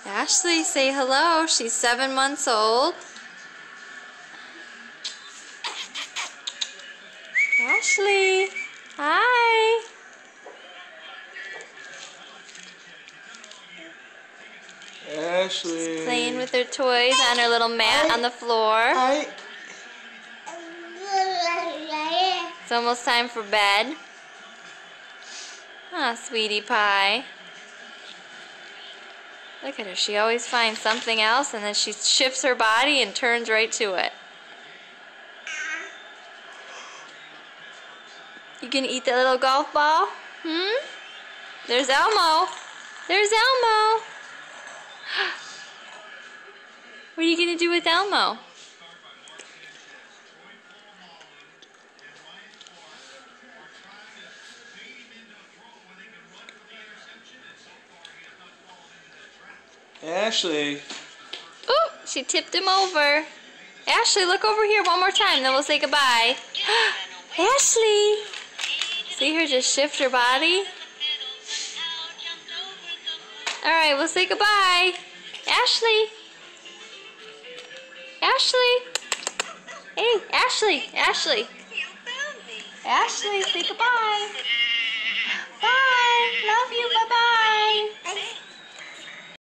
Ashley, say hello. She's 7 months old. Ashley, hi. Ashley. She's playing with her toys on her little mat on the floor. Hi. It's almost time for bed. Ah, sweetie pie. Look at her. She always finds something else and then she shifts her body and turns right to it. You gonna eat that little golf ball? There's Elmo. There's Elmo. What are you gonna do with Elmo? Ashley. Ooh, she tipped him over. Ashley, look over here one more time, then we'll say goodbye. Ashley! See her just shift her body? Alright, we'll say goodbye. Ashley! Ashley! Hey, Ashley! Ashley! Ashley, say goodbye. Bye! Love you, bye-bye.